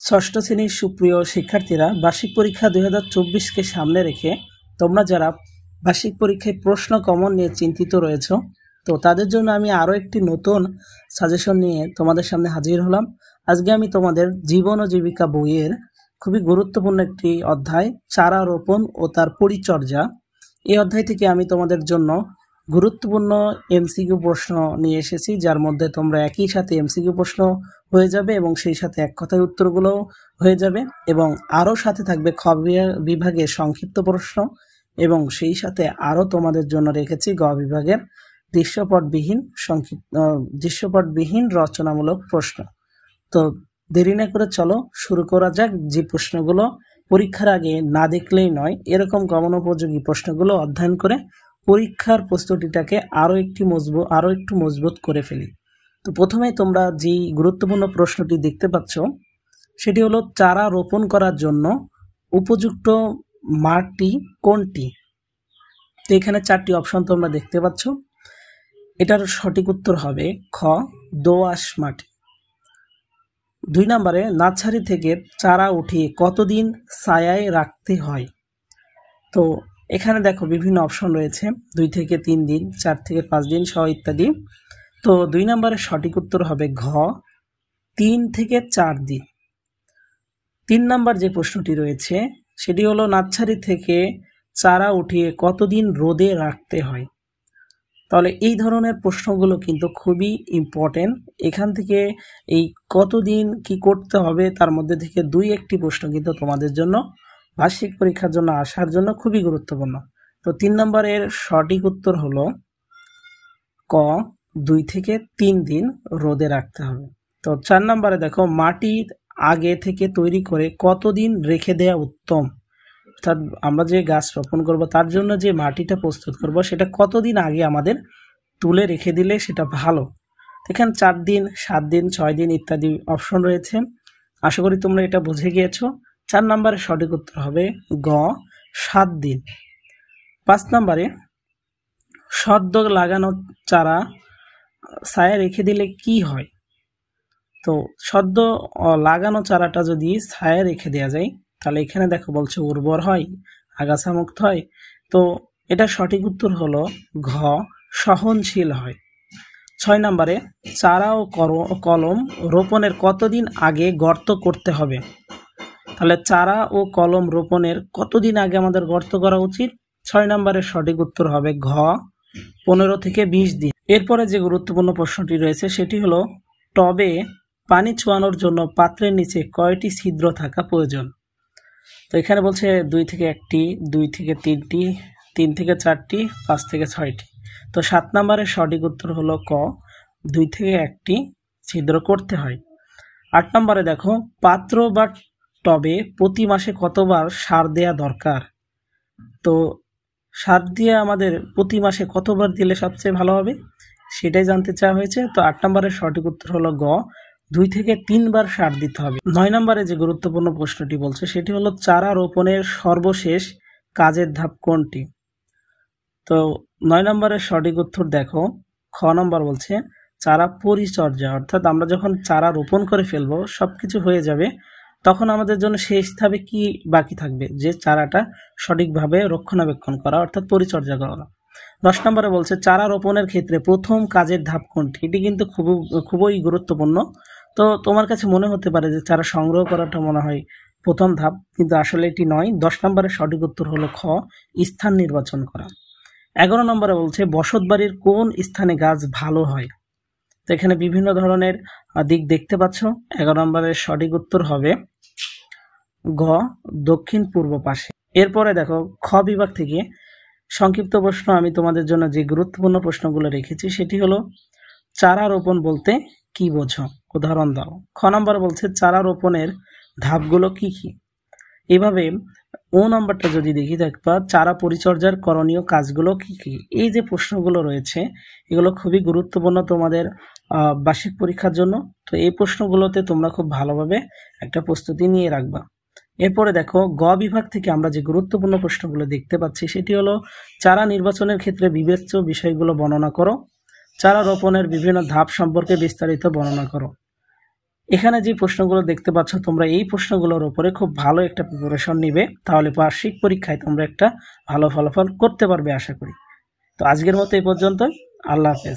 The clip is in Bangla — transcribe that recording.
ষষ্ঠ শ্রেণীর সুপ্রিয় শিক্ষার্থীরা, বার্ষিক পরীক্ষা 2024কে সামনে রেখে তোমরা যারা বার্ষিক পরীক্ষায় প্রশ্ন কমন নিয়ে চিন্তিত রয়েছ, তো তাদের জন্য আমি আরও একটি নতুন সাজেশন নিয়ে তোমাদের সামনে হাজির হলাম। আজকে আমি তোমাদের জীবন ও জীবিকা বইয়ের খুবই গুরুত্বপূর্ণ একটি অধ্যায়, চারা রোপণ ও তার পরিচর্যা। এই অধ্যায় থেকে আমি তোমাদের জন্য গুরুত্বপূর্ণ এমসিকিউ প্রশ্ন নিয়ে এসেছি, যার মধ্যে তোমরা একই সাথে এমসিকিউ প্রশ্ন হয়ে যাবে এবং সেই সাথে এক কথায় উত্তরগুলো হয়ে যাবে, এবং আরও সাথে থাকবে খ বিভাগের সংক্ষিপ্ত প্রশ্ন, এবং সেই সাথে আরও তোমাদের জন্য রেখেছি গ বিভাগের দৃশ্যপটবিহীন রচনামূলক প্রশ্ন। তো দেরি না করে চলো শুরু করা যাক। যে প্রশ্নগুলো পরীক্ষার আগে না দেখলেই নয়, এরকম গমনোপযোগী প্রশ্নগুলো অধ্যয়ন করে পরীক্ষার প্রস্তুতিটাকে আরও একটু মজবুত করে ফেলি। তো প্রথমে তোমরা যেই গুরুত্বপূর্ণ প্রশ্নটি দেখতে পাচ্ছ সেটি হলো, চারা রোপণ করার জন্য উপযুক্ত মাটি কোনটি? তো এখানে চারটি অপশন তোমরা দেখতে পাচ্ছ। এটার সঠিক উত্তর হবে খ, দোআঁশ মাটি। 2 নম্বরে, নার্সারি থেকে চারা উঠিয়ে কতদিন ছায়ায় রাখতে হয়? তো এখানে দেখো বিভিন্ন অপশন রয়েছে, 2 থেকে 3 দিন, 4 থেকে 5 দিন সহ ইত্যাদি। তো 2 নম্বরের সঠিক উত্তর হবে ঘ, 3 থেকে 4 দিন। 3 নম্বর যে প্রশ্নটি রয়েছে সেটি হলো, নার্সারি থেকে চারা উঠিয়ে কতদিন রোদে রাখতে হয়? তাহলে এই ধরনের প্রশ্নগুলো কিন্তু খুবই ইম্পর্টেন্ট। এখান থেকে এই কতদিন কি করতে হবে তার মধ্যে থেকে 2-1টি প্রশ্ন কিন্তু তোমাদের জন্য বার্ষিক পরীক্ষার জন্য আসার জন্য খুবই গুরুত্বপূর্ণ। তো 3 নম্বরের সঠিক উত্তর হলো ক, 2 থেকে 3 দিন রোদে রাখতে হবে। তো 4 নম্বরে দেখো, মাটি আগে থেকে তৈরি করে কতদিন রেখে দেওয়া উত্তম? অর্থাৎ আমরা যে গাছ রোপণ করব তার জন্য যে মাটিটা প্রস্তুত করব সেটা কতদিন আগে আমাদের তুলে রেখে দিলে সেটা ভালো? এখানে 4 দিন, 7 দিন, 6 দিন ইত্যাদি অপশন রয়েছে। আশা করি তোমরা এটা বুঝে গিয়েছো। 4 নম্বরের সঠিক উত্তর হবে গ, 7 দিন। 5 নম্বরে, সদ্য লাগানো চারা ছায়া রেখে দিলে কি হয়? তো সদ্য লাগানো চারাটা যদি ছায়া রেখে দেওয়া যায় তাহলে এখানে দেখো বলছে উর্বর হয়, আগাছা মুক্ত হয়। তো এটা সঠিক উত্তর হলো ঘ, সহনশীল হয়। 6 নম্বরে, চারা ও কলম রোপণের কতদিন আগে গর্ত করতে হবে? তাহলে চারা ও কলম রোপণের কতদিন আগে আমাদের গর্ত করা উচিত? 6 নম্বরের সঠিক উত্তর হবে ঘ, 15 থেকে 20 দিন। এরপরে যে গুরুত্বপূর্ণ প্রশ্নটি রয়েছে সেটি হলো, টবে পানি ছোঁয়ানোর জন্য পাত্রের নিচে কয়টি ছিদ্র থাকা প্রয়োজন? তো এখানে বলছে 2 থেকে 1টি, 2 থেকে 3টি, 3 থেকে 4টি, 5 থেকে 6টি। তো 7 নম্বরের সঠিক উত্তর হলো ক, 2 থেকে 1টি ছিদ্র করতে হয়। 8 নম্বরে দেখো, পাত্র বা টবে প্রতি মাসে কতবার সার দেয়া দরকার? তো সার দিয়ে আমাদের প্রতি মাসে কতবার দিলে সবচেয়ে ভালো হবে সেটাই জানতে চাওয়া হয়েছে। তো 8 নম্বরের সঠিক উত্তর হলো গ, 2 থেকে 3 বার সার দিতে হবে। 9 নম্বরে যে গুরুত্বপূর্ণ প্রশ্নটি বলছে সেটি হলো, চারা রোপণের সর্বশেষ কাজের ধাপ কোনটি? তো 9 নম্বরের সঠিক উত্তর দেখো, খ নম্বর বলছে চারা পরিচর্যা। অর্থাৎ আমরা যখন চারা রোপণ করে ফেলবো, সবকিছু হয়ে যাবে, তখন আমাদের জন্য শেষ ধাপে কি বাকি থাকবে? যে চারাটা সঠিকভাবে রক্ষণাবেক্ষণ করা, অর্থাৎ পরিচর্যা করা। 10 নম্বরে বলছে চারা রোপণের ক্ষেত্রে প্রথম কাজের ধাপ কোনটি? এটি কিন্তু খুবই গুরুত্বপূর্ণ। তো তোমার কাছে মনে হতে পারে যে চারা সংগ্রহ করাটা মনে হয় প্রথম ধাপ, কিন্তু আসলে এটি নয়। 10 নম্বরের সঠিক উত্তর হলো খ, স্থান নির্বাচন করা। 11 নম্বরে বলছে বসত বাড়ির কোন স্থানে গাছ ভালো হয়? তো এখানে বিভিন্ন ধরনের দিক দেখতে পাচ্ছ। 11 নম্বরের সঠিক উত্তর হবে ঘ, দক্ষিণ পূর্ব পাশে। এরপরে দেখো, খ বিভাগ থেকে সংক্ষিপ্ত প্রশ্ন আমি তোমাদের জন্য যে গুরুত্বপূর্ণ প্রশ্নগুলো রেখেছি সেটি হলো, চারা রোপণ বলতে কি বোঝো? উদাহরণ দাও। খ নম্বর বলছে চারা রোপণের ধাপগুলো কি কি? এইভাবে ও নম্বরটা যদি দেখি দেখবা, চারা পরিচর্যার করণীয় কাজগুলো কি কি? এই যে প্রশ্নগুলো রয়েছে এগুলো খুবই গুরুত্বপূর্ণ তোমাদের বার্ষিক পরীক্ষার জন্য। তো এই প্রশ্নগুলোতে তোমরা খুব ভালোভাবে একটা প্রস্তুতি নিয়ে রাখবা। এরপরে দেখো, গ বিভাগ থেকে আমরা যে গুরুত্বপূর্ণ প্রশ্নগুলো দেখতে পাচ্ছি সেটি হলো, চারা নির্বাচনের ক্ষেত্রে বিবেচ্য বিষয়গুলো বর্ণনা করো। চারা রোপণের বিভিন্ন ধাপ সম্পর্কে বিস্তারিত বর্ণনা করো। এখানে যে প্রশ্নগুলো দেখতে পাচ্ছ তোমরা এই প্রশ্নগুলোর উপরে খুব ভালো একটা প্রিপারেশন নিবে, তাহলে বার্ষিক পরীক্ষায় তোমরা একটা ভালো ফলাফল করতে পারবে আশা করি। তো আজকের মতো এই পর্যন্ত, আল্লাহ হাফেজ।